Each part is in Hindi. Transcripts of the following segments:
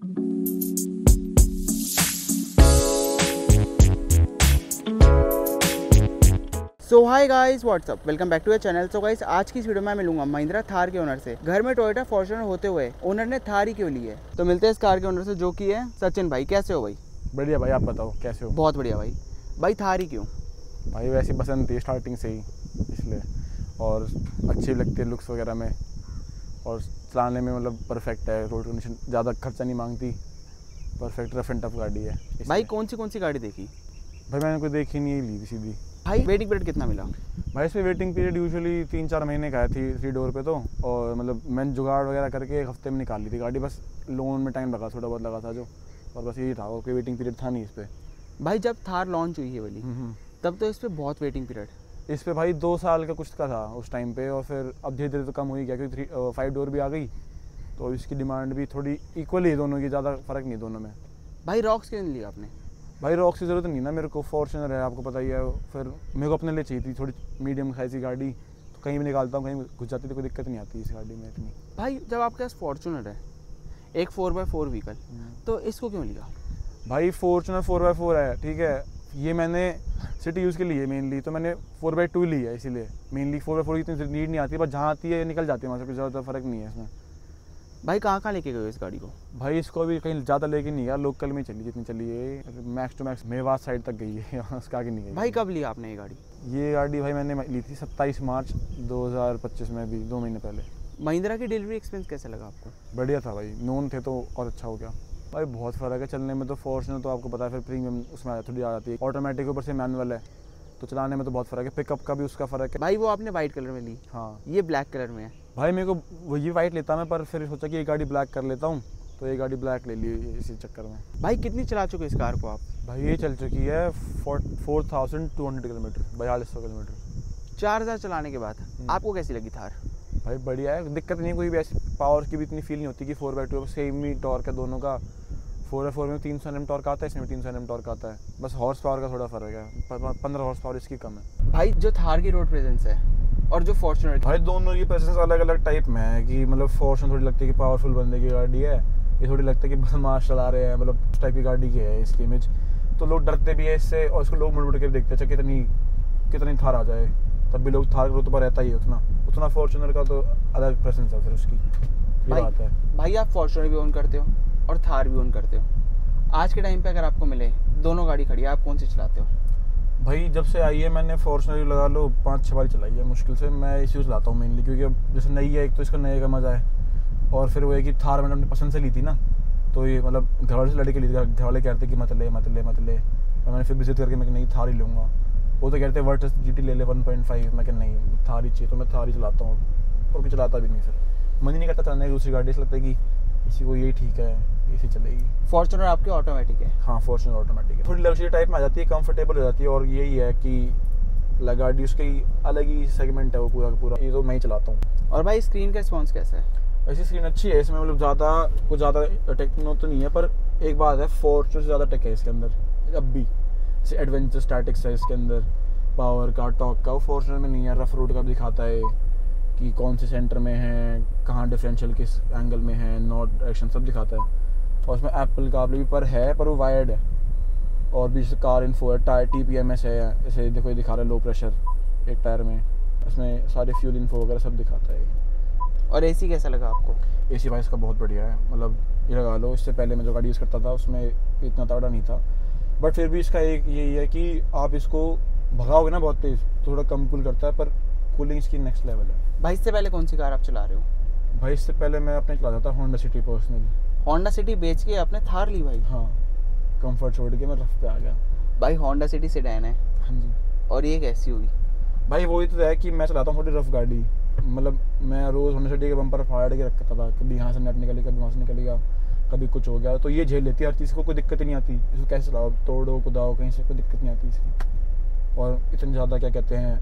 So hi guys, what's up, welcome back to your channel. So guys, आज की इस वीडियो में मैं मिलूंगा महिंद्रा थार के ओनर से। घर में टोयोटा फॉर्च्यूनर होते हुए ओनर ने थार ही क्यों ली है, तो मिलते हैं इस कार के ओनर से, जो कि है सचिन भाई। कैसे हो भाई? बढ़िया भाई, आप बताओ कैसे हो? बहुत बढ़िया भाई। भाई थार ही क्यों? भाई वैसी पसंद थी स्टार्टिंग से ही, इसलिए, और अच्छी लगती है लुक्स वगैरह में, और चलाने में मतलब परफेक्ट है। रोड कंडीशन ज़्यादा खर्चा नहीं मांगती, परफेक्ट रफ एंड टफ गाड़ी है। भाई कौन सी गाड़ी देखी? भाई मैंने कोई देखी नहीं, ली सीधी। भाई वेटिंग पीरियड कितना मिला? भाई इसमें वेटिंग पीरियड यूजुअली 3-4 महीने का है, 3 डोर पे तो, और मतलब मैंने जुगाड़ वगैरह करके 1 हफ्ते में निकाल ली थी गाड़ी। बस लोन में टाइम लगा, थोड़ा बहुत लगा था जो, और बस यही था, और कोई वेटिंग पीरियड था नहीं इस पर। भाई जब थार लॉन्च हुई है वाली, तब तो इस पर बहुत वेटिंग पीरियड। इस पर भाई 2 साल का कुछ का था उस टाइम पे, और फिर अब धीरे धीरे तो कम हो ही गया, क्योंकि 5 डोर भी आ गई, तो इसकी डिमांड भी थोड़ी इक्वल ही, दोनों की ज़्यादा फ़र्क नहीं दोनों में। भाई रॉक्स क्यों नहीं लिया आपने? भाई रॉक्स की ज़रूरत नहीं ना मेरे को, फॉर्च्यूनर है आपको पता ही है। फिर मेरे को अपने लिए चाहिए थी थोड़ी मीडियम साइज़ की गाड़ी, तो कहीं भी निकालता हूँ, कहीं घुस जाती तो कोई दिक्कत नहीं आती इस गाड़ी में इतनी। भाई जब आपके पास फॉर्च्यूनर है, एक 4x4 व्हीकल, तो इसको क्यों लिया? भाई फॉर्च्यूनर 4x4 है, ठीक है, ये मैंने सिटी यूज़ के लिए मेनली, तो मैंने 4x2 ली है, इसीलिए मेनली 4x4 की इतनी नीड नहीं आती, बस जहाँ आती है निकल जाती है, वहाँ से कुछ ज़्यादा फ़र्क नहीं है इसमें। भाई कहाँ लेके गए इस गाड़ी को? भाई इसको भी कहीं ज़्यादा लेके नहीं गया, लोकल में चली जितनी चली है, max to max Mewat side तक गई है, उसका आगे नहीं गई। भाई कब लिया आपने ये गाड़ी? ये गाड़ी भाई मैंने ली थी 27 मार्च 2025 में, भी 2 महीने पहले। महिंद्रा की डिलीवरी एक्सपीरियंस कैसा लगा आपको? बढ़िया था भाई, नोन थे तो और अच्छा हो गया। भाई बहुत फ़र्क है चलने में, तो फॉर्च्यूनर तो आपको पता है, फिर प्रीमियम उसमें थोड़ी आ जाती है, ऑटोमेटिक ऊपर से मैनुअल है, तो चलाने में तो बहुत फ़र्क है। पिकअप का भी उसका फ़र्क है। भाई वो आपने वाइट कलर में ली, हाँ, ये ब्लैक कलर में है। भाई मेरे को वही वाइट लेता मैं, पर फिर सोचा कि ये गाड़ी ब्लैक कर लेता हूँ, तो ये गाड़ी ब्लैक ले ली इसी चक्कर में। भाई कितनी चला चुके इस कार को आप? भाई ये चल चुकी है 4200 किलोमीटर, 4200 किलोमीटर। 4000 चलाने के बाद आपको कैसी लगी थार? भाई बढ़िया है, दिक्कत नहीं, कोई भी ऐसी पावर की भी इतनी फील नहीं होती कि 4x2 सेम ही टॉर्क है दोनों का। 4x4 में 300 Nm टॉर्क आता है, इसमें 300 Nm टॉर्क आता है, बस हॉर्स पावर का थोड़ा फ़र्क है, 15 हॉर्स पावर इसकी कम है। भाई जो थार की रोड प्रेजेंस है और जो फॉर्च्यूनर, भाई दोनों की प्रेजेंस अलग अलग टाइप में है, कि मतलब फॉर्च्यूनर थोड़ी लगती है कि पावरफुल बंदे की गाड़ी है, ये थोड़ी लगता है कि बदमाश चला रहे हैं, मतलब उस टाइप की गाड़ी की है इसकी इमेज, तो लोग डरते भी है इससे, और इसको लोग मुड़ मुड़ के देखते हैं, कितनी थार आ जाए, तब भी लोग थार का रुतबा रहता ही है उतना फॉर्च्यूनर का तो अलग प्रेजेंस है फिर उसकी, ये बात है। भाई आप फॉर्च्यूनर भी ओन करते हो और थार भी ओन करते हो, आज के टाइम पे अगर आपको मिले दोनों गाड़ी खड़ी है, आप कौन सी चलाते हो? भाई जब से आई है मैंने फॉर्च्यूनर लगा लो 5-6 बार चलाई है मुश्किल से, मैं इसी चलाता हूँ मेनली, क्योंकि अब जैसे नई है, एक तो इसका नए का मज़ा है, और फिर वो है कि थार मैंने अपनी पसंद से ली थी ना, तो ये मतलब घर वाले से लड़के ली थी, घर वाले कहते कि मत ले, और मैंने फिर भी जिद करके मैं नहीं थार ही लूँगा। वो तो कहते वर्टस GT ले 1.5, मैं कह नहीं, थार ही चाहिए, तो मैं थार ही चलाता हूँ, और भी चलाता भी नहीं, फिर मन ही नहीं करता चलाने की दूसरी गाड़ी, ऐसा लगता है कि इसी को यही ठीक है, इसी चलेगी। फॉर्च्यूनर आपकी ऑटोमेटिक है? हाँ, फॉर्च्यूनर ऑटोमेटिक है, थोड़ी लग्जरी टाइप में आ जाती है, कंफर्टेबल हो जाती है, और यही है कि गाड़ी उसकी अलग ही सेगमेंट है वो पूरा का पूरा, ये तो मैं ही चलाता हूँ। और भाई स्क्रीन का रिस्पॉन्स कैसा है? ऐसी स्क्रीन अच्छी है इसमें, मतलब कुछ ज़्यादा टेक्नो तो नहीं है, पर एक बात है, फॉर्च्यूनर से ज़्यादा टेक है इसके अंदर अब भी, जैसे एडवेंचर स्टैटिक्स है इसके अंदर, पावर का, टॉर्क का, वो फॉर्च्यूनर में नहीं है। रफ रोड का भी दिखाता है कि कौन से सेंटर में है, कहाँ डिफरेंशियल किस एंगल में है, नॉर्थ डायरेक्शन सब दिखाता है, और उसमें एप्पल का भी पर है, पर वो वायर्ड है, और भी कार इन्फो है, टायर TPMS है, ऐसे देखो ये दिखा रहा है लो प्रेशर एक टायर में, इसमें सारे फ्यूल इन्फो वगैरह सब दिखाता है। और AC कैसा लगा आपको? AC भाई इसका बहुत बढ़िया है, मतलब ये लगा लो, इससे पहले मैं जो गाड़ी यूज़ करता था उसमें इतना तगड़ा नहीं था, बट फिर भी इसका एक यही है कि आप इसको भगाओगे ना बहुत तेज़ तो थोड़ा कम कूल करता है, पर कूलिंग इसकी नेक्स्ट लेवल है। भाई इससे पहले कौन सी कार आप चला रहे हो? भाई इससे पहले मैं अपने चलाता था Honda city personally. Honda city बेच के आपने थार ली भाई? हाँ, कंफर्ट छोड़ के मैं रफ पे आ गया। भाई होंडा सिटी सेडान है। हाँ जी। और ये कैसी हुई? भाई वही तो है कि मैं चलाता हूँ थोड़ी रफ गाड़ी, मतलब मैं रोज़ होंडा सिटी के बम्पर फाड़ के रखता था, कभी यहाँ से नेट निकलेगा, कभी वहाँ से निकलेगा, कभी कुछ हो गया, तो ये झेल लेती है हर चीज़ को, कोई दिक्कत नहीं आती इसको, कैसे चलाओ, तोड़ो कुदाओ कहीं से, कोई दिक्कत नहीं आती इसकी, और इतनी ज़्यादा क्या कहते हैं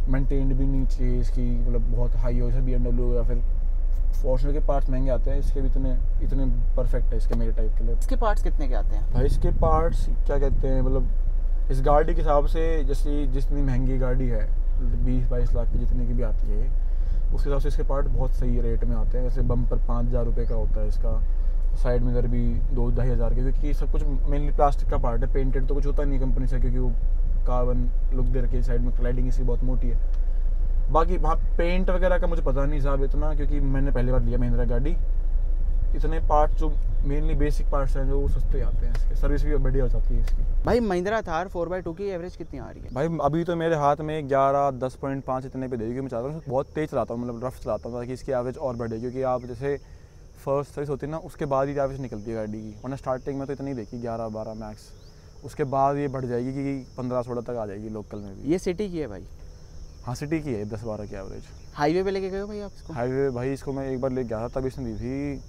मेंटेन्ड भी नहीं चाहिए इसकी, मतलब बहुत हाई हो, जैसे BMW या फिर फॉर्च्यूनर के पार्ट्स महंगे आते हैं, इसके भी इतने परफेक्ट है इसके मेरे टाइप के लिए। इसके पार्ट्स कितने के आते हैं? भाई इसके पार्ट्स क्या कहते हैं, मतलब इस गाड़ी के हिसाब से, जैसे जितनी महंगी गाड़ी है 20-22 लाख की जितनी की भी आती है, उसके हिसाब से इसके पार्ट बहुत सही रेट में आते हैं। जैसे बम्पर 5000 रुपये का होता है इसका, साइड मिरर भी 2-2,500 के, क्योंकि सब कुछ मेनली प्लास्टिक का पार्ट है, पेंटेड तो कुछ होता नहीं कंपनी से, क्योंकि वो कार्बन लुक दे रखी है साइड में, क्लैडिंग इसकी बहुत मोटी है। बाकी वहाँ पेंट वगैरह का मुझे पता नहीं साहब इतना, क्योंकि मैंने पहली बार लिया महिंद्रा गाड़ी। इतने पार्ट्स जो मेनली बेसिक पार्ट्स हैं जो वो सस्ते आते हैं, इसके सर्विस भी बढ़िया हो जाती है इसकी। भाई महिंद्रा थार 4x2 की एवरेज कितनी आ रही है? भाई अभी तो मेरे हाथ में 11-10.5 इतने पे दे दी, क्योंकि मैं चाहता हूँ बहुत तेज़ चलाता हूँ, मतलब रफ चलाता हूँ, ताकि इसकी एवरेज और बढ़े। क्योंकि आप जैसे फर्स्ट सर्विस होती है ना, उसके बाद ही एवरेज निकलती है गाड़ी की, वरना स्टार्टिंग में तो इतनी देखी 11-12 मैक्स, उसके बाद ये बढ़ जाएगी कि 15-16 तक आ जाएगी लोकल में भी। ये सिटी की है भाई? हाँ सिटी की है, 10-12 की एवरेज। हाईवे पे लेके गए हो भाई आप इसको? हाईवे भाई इसको मैं एक बार ले गया था, तब इसने दी थी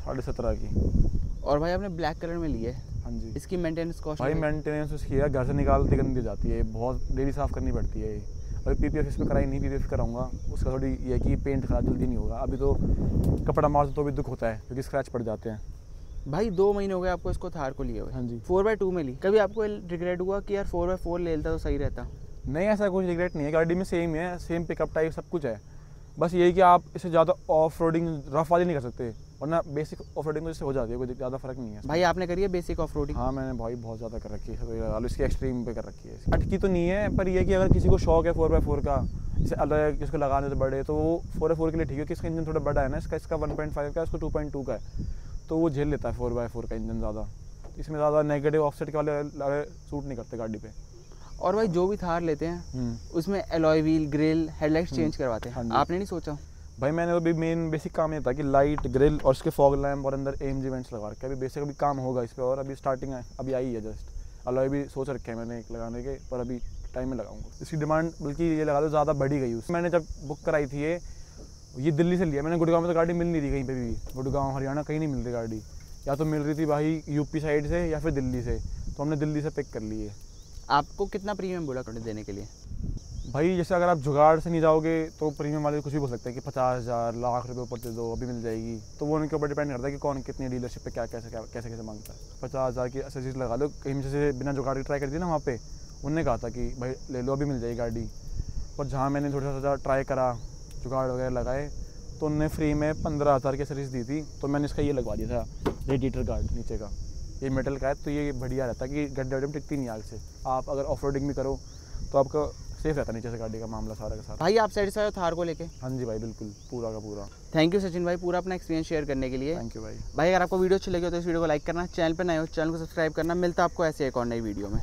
17.5 की। और भाई आपने ब्लैक कलर में लिया है? हाँ जी। इसकी मेंटेनेंस कॉस्ट? भाई मेंटेनेंस उसकी है, घर से निकालती गंदी जाती है, बहुत डेली साफ़ करनी पड़ती है। अभी पीपीएफ इस पर कराई नहीं, पीपीएफ कराऊंगा। उसका थोड़ी ये है कि पेंट खराब जल्दी नहीं होगा, अभी तो कपड़ा मारते तो भी दुख होता है क्योंकि स्क्रैच पड़ जाते हैं। भाई 2 महीने हो गए आपको इसको थार को लिए हुए। हाँ जी। 4x2 में ली, कभी आपको रिग्रेट हुआ कि यार 4x4 ले लेता तो सही रहता? नहीं, ऐसा कुछ रिग्रेट नहीं है, गाड़ी में सेम ही है, सेम पिकअप टाइप सब कुछ है। बस यही कि आप इससे ज़्यादा ऑफ रोडिंग रफ वाली नहीं कर सकते, वरना बेसिक ऑफ रोडिंग जैसे हो जाती है, कोई ज़्यादा फर्क नहीं है। भाई आपने करी है बेसिक ऑफ रोडिंग? हाँ मैंने भाई बहुत ज़्यादा कर रखी है, इसकी एक्सट्रीम पे कर रखी है। अटकी तो नहीं है, पर यह कि अगर किसी को शौक है 4x4 का, जैसे अलग जिसको लगाने तो बड़े, तो वो 4x4 के लिए ठीक है कि इसका इंजन थोड़ा बड़ा है ना, इसका 1.5 का, इसको 2.2 का है, तो वो झेल लेता है 4x4 का इंजन ज़्यादा। इसमें ज़्यादा नेगेटिव ऑफसेट के वाले सूट नहीं करते गाड़ी पे। और भाई जो भी थार लेते हैं उसमें alloy wheel, grill, headlights change करवाते हैं, आपने नहीं सोचा? भाई मैंने अभी मेन बेसिक काम ये था कि लाइट, ग्रिल और इसके फॉग लैम्प और अंदर AMG वेंट्स लगा रखे हैं। अभी बेसिक अभी काम होगा इस पर, और अभी स्टार्टिंग है, अभी आई है जस्ट। अलॉय भी सोच रखे हैं मैंने एक लगाने के, पर अभी टाइम में लगाऊंगा। इसकी डिमांड बल्कि ये लगा लो ज़्यादा बढ़ी गई। उसमें मैंने जब बुक कराई थी ये दिल्ली से लिया मैंने। गुड़गांव में तो गाड़ी मिल नहीं रही कहीं पे भी, गुड़गांव हरियाणा कहीं नहीं मिल रही गाड़ी, या तो मिल रही थी भाई यूपी साइड से या फिर दिल्ली से, तो हमने दिल्ली से पिक कर ली है। आपको कितना प्रीमियम बोला देने के लिए? भाई जैसे अगर आप जुगाड़ से नहीं जाओगे तो प्रीमियम वाले कुछ भी बोल सकते हैं कि 50,000 लाख रुपए ऊपर दे दो अभी मिल जाएगी, तो वो उनके ऊपर डिपेंड करता है कि कौन कितनी डीलरशिप पे क्या कैसे मांगता है। 50,000 की एक्सेसरीज लगा लो, कहीं से बिना जुगाड़ की ट्राई कर दी ना, वहाँ पे उनने कहा था कि भाई ले लो अभी मिल जाएगी गाड़ी। पर जहाँ मैंने थोड़ा सा ट्राई करा, जुगाड़ वगैरह लगाए, तो उनने फ्री में 15,000 की एक्सेसरीज दी थी। तो मैंने इसका ये लगवा दिया था रेडिएटर गार्ड नीचे का, ये मेटल का है, तो ये बढ़िया रहता है कि गड्ढे वड्ढे में टिकती नहीं आग से। आप अगर ऑफ रोडिंग भी करो तो आपका सेफ रहता है नीचे से गाड़ी का मामला सारा का सारा। भाई आप सेटिस्फाई हो थार को लेके? हाँ जी भाई बिल्कुल, पूरा का पूरा। थैंक यू सचिन भाई पूरा अपना एक्सपीरियंस शेयर करने के लिए। थैंक यू भाई। भाई अगर आपको वीडियो अच्छी लगी हो तो इस वीडियो को लाइक करना, चैनल पर नए हो चैनल को सब्सक्राइब करना। मिलता है आपको ऐसे एक और नई वीडियो में।